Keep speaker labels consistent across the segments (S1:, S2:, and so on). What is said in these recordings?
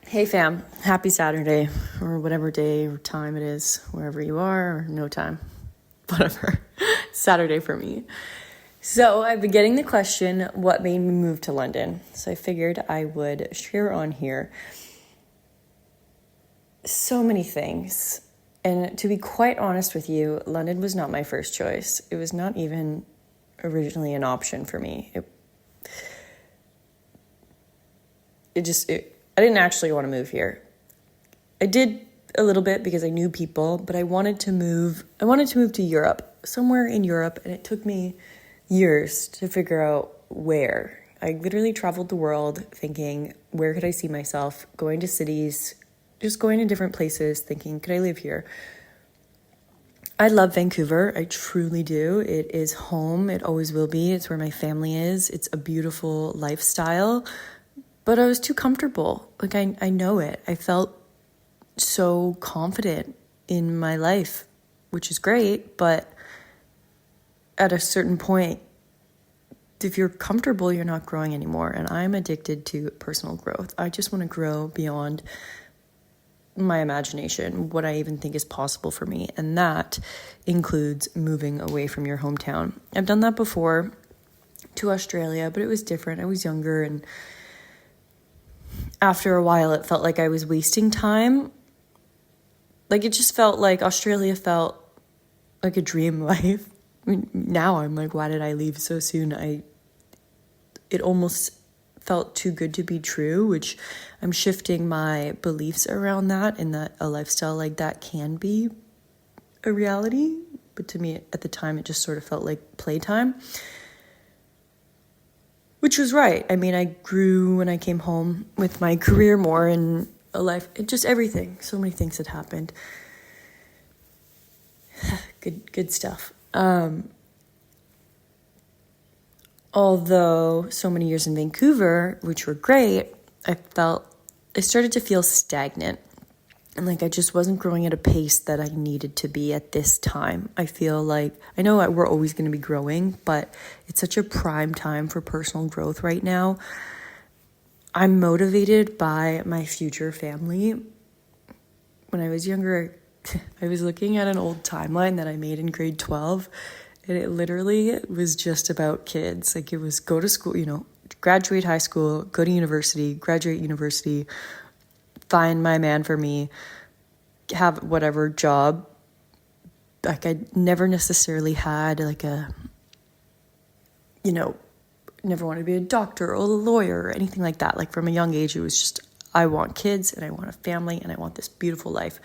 S1: Hey fam, happy Saturday, or whatever day or time it is, wherever you are, or no time, whatever. Saturday for me. So I've been getting the question, what made me move to London? So I figured I would share on here so many things. And to be quite honest with you, London was not my first choice. It was not even originally an option for me. I didn't actually want to move here. I did a little bit because I knew people, but I wanted to move to Europe, somewhere in Europe, and it took me years to figure out where. I literally traveled the world thinking, where could I see myself? Going to cities, just going to different places, thinking, could I live here? I love Vancouver. I truly do. It is home. It always will be. It's where my family is. It's a beautiful lifestyle, but I was too comfortable. I know it. I felt so confident in my life, which is great, but at a certain point, if you're comfortable, you're not growing anymore. And I'm addicted to personal growth. I just want to grow beyond my imagination, what I even think is possible for me. And that includes moving away from your hometown. I've done that before to Australia, but it was different. I was younger, and after a while, it felt like I was wasting time. It just felt like Australia felt like a dream life. I mean, now I'm like, why did I leave so soon? It almost felt too good to be true, which I'm shifting my beliefs around that, and that a lifestyle like that can be a reality. But to me, at the time, it just sort of felt like playtime, which was right. I mean, I grew when I came home with my career more in a life, just everything. So many things had happened. Good stuff. Although so many years in Vancouver, which were great, I started to feel stagnant. And like I just wasn't growing at a pace that I needed to be at this time. I feel like, I know we're always going to be growing, but it's such a prime time for personal growth right now. I'm motivated by my future family. When I was younger, I was looking at an old timeline that I made in grade 12, and it literally was just about kids. Like, it was go to school, graduate high school, go to university, graduate university, find my man for me, have whatever job. Like, I never necessarily had never wanted to be a doctor or a lawyer or anything like that. Like, from a young age, it was just, I want kids and I want a family and I want this beautiful life.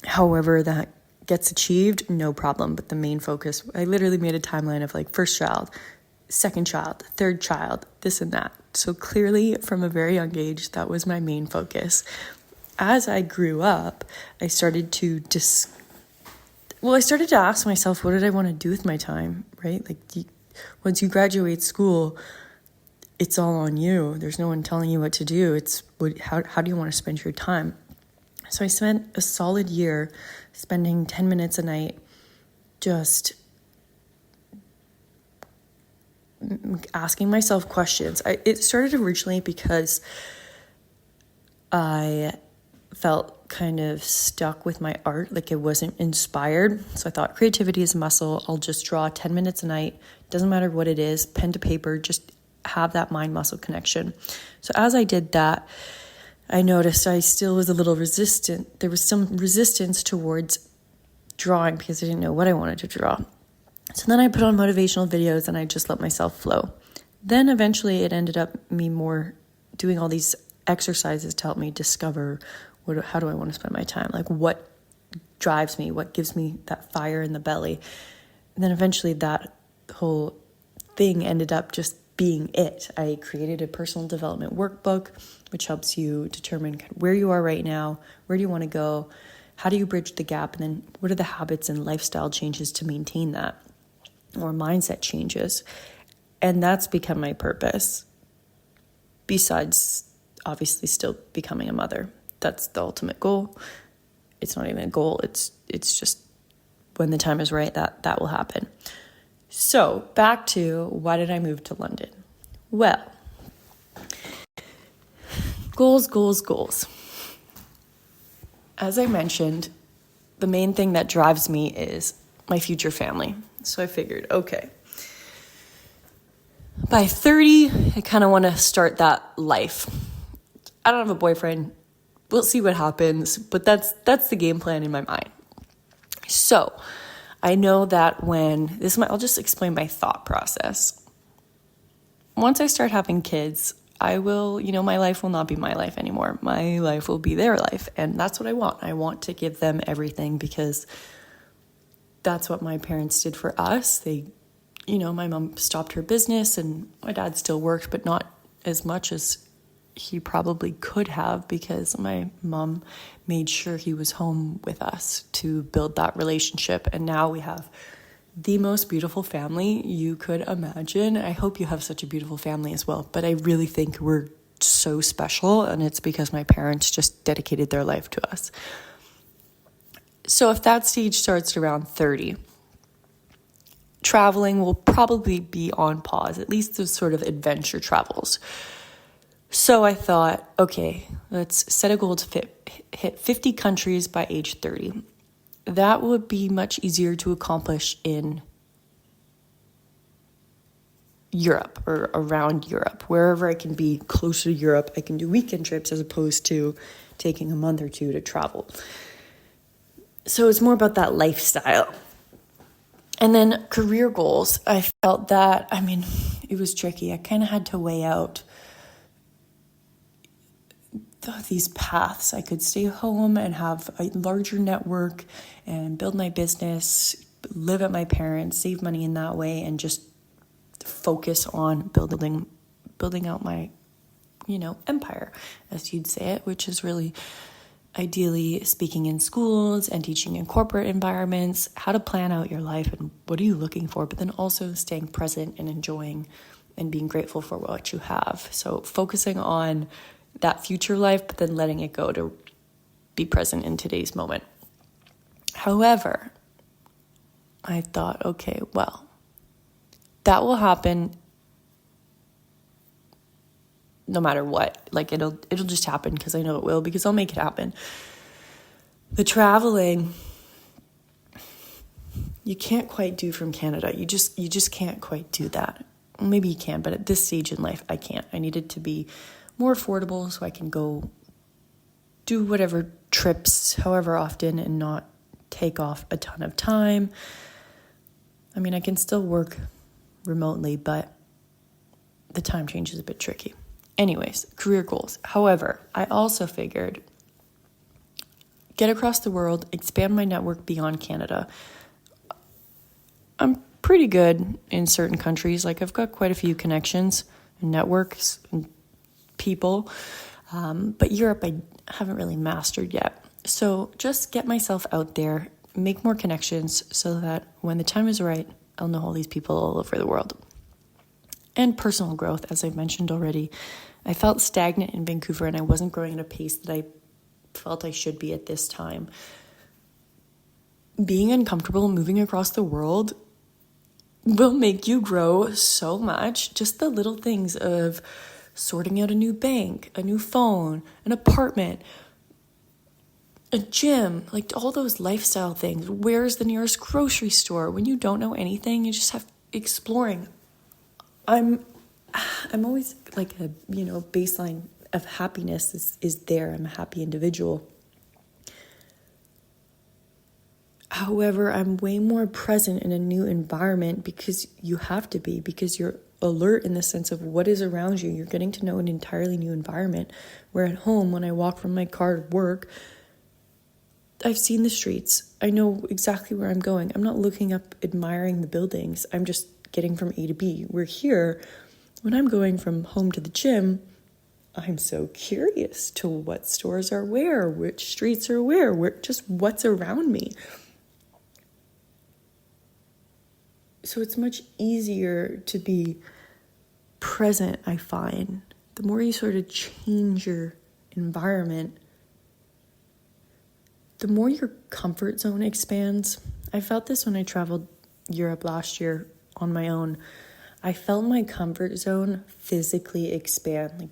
S1: However that gets achieved, no problem. But the main focus, I literally made a timeline of like first child, second child, third child, this and that. So clearly from a very young age, that was my main focus. As I grew up, I started to ask myself, what did I want to do with my time, right? Like, once you graduate school, it's all on you. There's no one telling you what to do. How do you want to spend your time? So I spent a solid year spending 10 minutes a night just asking myself questions. It started originally because I felt kind of stuck with my art, like it wasn't inspired. So I thought, creativity is a muscle. I'll just draw 10 minutes a night. Doesn't matter what it is, pen to paper, just have that mind-muscle connection. So as I did that, I noticed I still was a little resistant. There was some resistance towards drawing because I didn't know what I wanted to draw. So then I put on motivational videos and I just let myself flow. Then eventually it ended up me more doing all these exercises to help me discover how do I want to spend my time? Like, what drives me? What gives me that fire in the belly? And then eventually that whole thing ended up just being it. I created a personal development workbook, which helps you determine where you are right now, where do you want to go, how do you bridge the gap, and then what are the habits and lifestyle changes to maintain that, or mindset changes. And that's become my purpose, besides obviously still becoming a mother. That's the ultimate goal. It's not even a goal. It's just when the time is right, that will happen. So back to, why did I move to London? Well, Goals, goals, goals. As I mentioned, the main thing that drives me is my future family. So I figured, okay, by 30, I kind of want to start that life. I don't have a boyfriend. We'll see what happens, but that's the game plan in my mind. So I know that I'll just explain my thought process. Once I start having kids, I will, my life will not be my life anymore. My life will be their life. And that's what I want. I want to give them everything because that's what my parents did for us. My mom stopped her business and my dad still worked, but not as much as he probably could have because my mom made sure he was home with us to build that relationship. And now we have the most beautiful family you could imagine. I hope you have such a beautiful family as well. But I really think we're so special, and it's because my parents just dedicated their life to us. So if that stage starts around 30, traveling will probably be on pause, at least the sort of adventure travels. So I thought, okay, let's set a goal to hit 50 countries by age 30. That would be much easier to accomplish in Europe or around Europe. Wherever I can be closer to Europe, I can do weekend trips as opposed to taking a month or two to travel. So it's more about that lifestyle. And then career goals. I felt that, it was tricky. I kind of had to weigh out these paths. I could stay home and have a larger network and build my business, live at my parents, save money in that way, and just focus on building out my, empire, as you'd say it, which is really ideally speaking in schools and teaching in corporate environments, how to plan out your life and what are you looking for, but then also staying present and enjoying and being grateful for what you have. So focusing on that future life, but then letting it go to be present in today's moment. However, I thought, okay, well, that will happen no matter what. Like it'll just happen because I know it will, because I'll make it happen. The traveling, you can't quite do from Canada. You just can't quite do that. Maybe you can, but at this stage in life, I can't. I need it to be more affordable so I can go do whatever trips, however often, and not take off a ton of time. I can still work remotely, but the time change is a bit tricky. Anyways, career goals. However, I also figured get across the world, expand my network beyond Canada. I'm pretty good in certain countries. Like I've got quite a few connections and networks and people, but Europe I haven't really mastered yet. So just get myself out there, make more connections so that when the time is right, I'll know all these people all over the world. And personal growth, as I've mentioned already. I felt stagnant in Vancouver and I wasn't growing at a pace that I felt I should be at this time. Being uncomfortable moving across the world will make you grow so much. Just the little things of sorting out a new bank, a new phone, an apartment, a gym, like all those lifestyle things. Where's the nearest grocery store? When you don't know anything, you just have exploring. I'm always like a, baseline of happiness is there. I'm a happy individual. However, I'm way more present in a new environment because you have to be, because you're alert in the sense of what is around you. You're getting to know an entirely new environment. Where at home, when I walk from my car to work, I've seen the streets. I know exactly where I'm going. I'm not looking up, admiring the buildings. I'm just getting from A to B. We're here. When I'm going from home to the gym, I'm so curious to what stores are where, which streets are where, just what's around me. So it's much easier to be present, I find. The more you sort of change your environment, the more your comfort zone expands. I felt this when I traveled Europe last year on my own. I felt my comfort zone physically expand. Like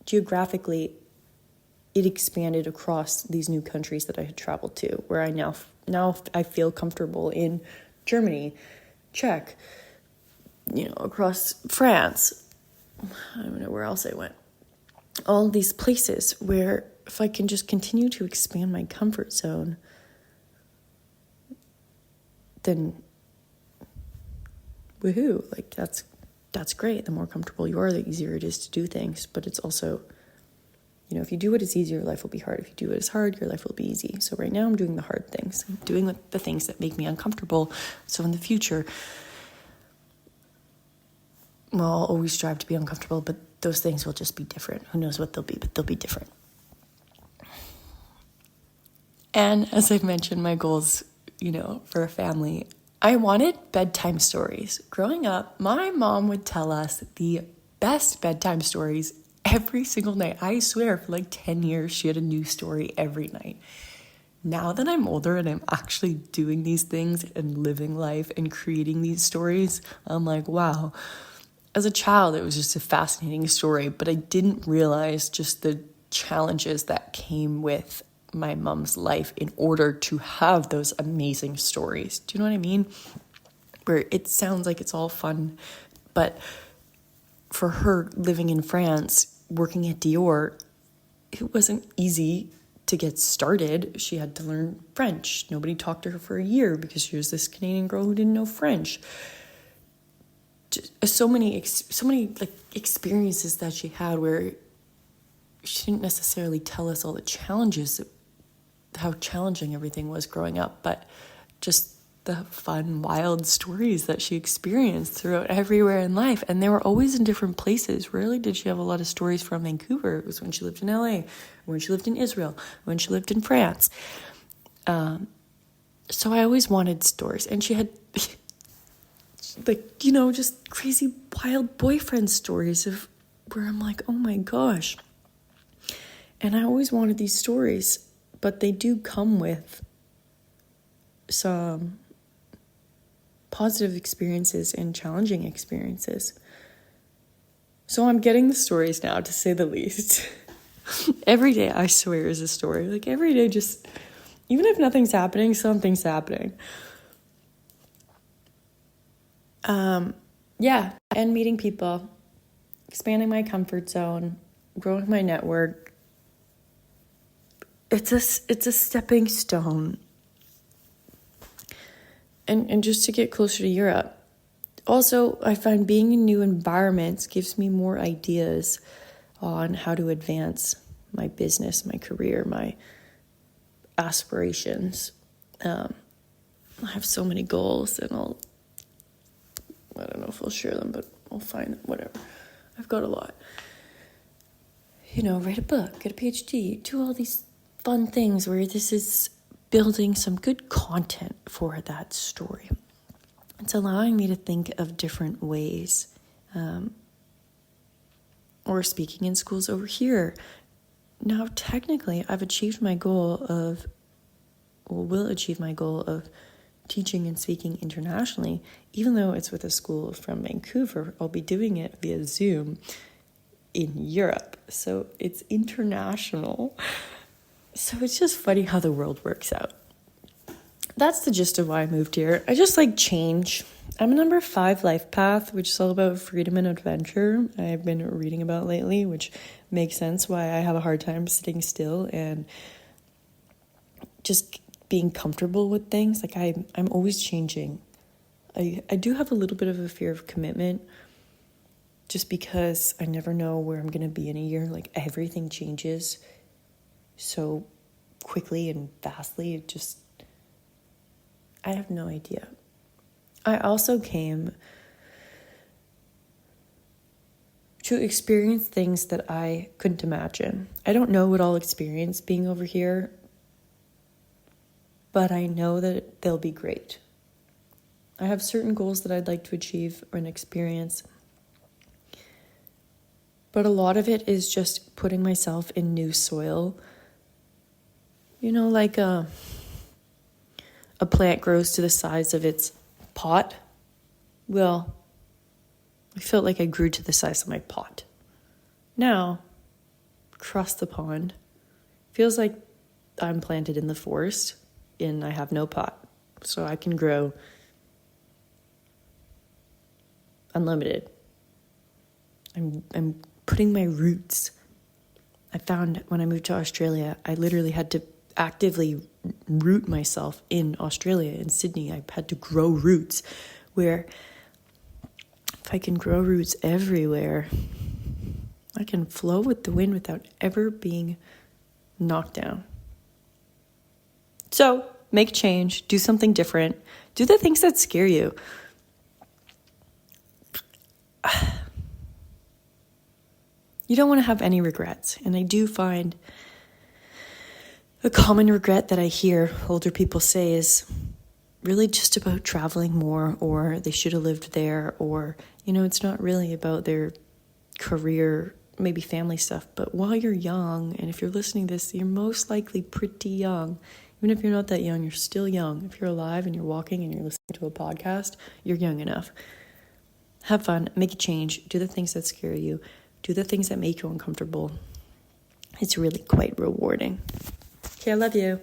S1: geographically, it expanded across these new countries that I had traveled to, where I now I feel comfortable in Germany, Czech, across France. I don't know where else I went. All these places where if I can just continue to expand my comfort zone, then woohoo, like that's great. The more comfortable you are, the easier it is to do things. But it's also, if you do what is easy, your life will be hard. If you do what is hard, your life will be easy. So right now I'm doing the hard things. I'm doing the things that make me uncomfortable. So in the future, I'll always strive to be uncomfortable, but those things will just be different. Who knows what they'll be, but they'll be different. And as I've mentioned, my goals, for a family, I wanted bedtime stories. Growing up, my mom would tell us the best bedtime stories every single night. I swear, for like 10 years, she had a new story every night. Now that I'm older and I'm actually doing these things and living life and creating these stories, I'm like, wow. As a child, it was just a fascinating story, but I didn't realize just the challenges that came with my mom's life in order to have those amazing stories. Do you know what I mean? Where it sounds like it's all fun, but for her living in France, working at Dior, it wasn't easy to get started. She had to learn French. Nobody talked to her for a year because she was this Canadian girl who didn't know French. So many experiences that she had where she didn't necessarily tell us all the challenges, how challenging everything was growing up, but just the fun, wild stories that she experienced throughout everywhere in life. And they were always in different places. Rarely did she have a lot of stories from Vancouver. It was when she lived in LA, when she lived in Israel, when she lived in France. So I always wanted stories. And she had just crazy wild boyfriend stories of where I'm like, oh my gosh. And I always wanted these stories, but they do come with some positive experiences and challenging experiences. So I'm getting the stories now, to say the least. Every day, I swear, is a story. Like every day, just, even if nothing's happening, something's happening. And meeting people, expanding my comfort zone, growing my network. It's a stepping stone. And just to get closer to Europe. Also, I find being in new environments gives me more ideas on how to advance my business, my career, my aspirations. I have so many goals, and I don't know if I'll share them, but I'll find them, whatever. I've got a lot. Write a book, get a PhD, do all these fun things where this is building some good content for that story. It's allowing me to think of different ways. Or speaking in schools over here. Now, technically, I've achieved my goal will achieve my goal of teaching and speaking internationally, even though it's with a school from Vancouver. I'll be doing it via Zoom in Europe. So it's international. So it's just funny how the world works out. That's the gist of why I moved here. I just like change. I'm a number 5 life path, which is all about freedom and adventure. I've been reading about lately, which makes sense why I have a hard time sitting still and just being comfortable with things. Like I'm always changing. I do have a little bit of a fear of commitment just because I never know where I'm going to be in a year. Like everything changes so quickly and vastly. I have no idea. I also came to experience things that I couldn't imagine. I don't know what I'll experience being over here, but I know that they'll be great. I have certain goals that I'd like to achieve or an experience, but a lot of it is just putting myself in new soil. Like a plant grows to the size of its pot. I felt like I grew to the size of my pot. Now, across the pond. Feels like I'm planted in the forest and I have no pot. So I can grow unlimited. I'm putting my roots. I found when I moved to Australia, I literally had to actively root myself in Australia, in Sydney. I had to grow roots, where if I can grow roots everywhere, I can flow with the wind without ever being knocked down. So make change, do something different, do the things that scare you. You don't want to have any regrets. And I do find a common regret that I hear older people say is really just about traveling more, or they should have lived there, or, it's not really about their career, maybe family stuff. But while you're young, and if you're listening to this, you're most likely pretty young. Even if you're not that young, you're still young. If you're alive and you're walking and you're listening to a podcast, you're young enough. Have fun, make a change, do the things that scare you, do the things that make you uncomfortable. It's really quite rewarding. Okay, I love you.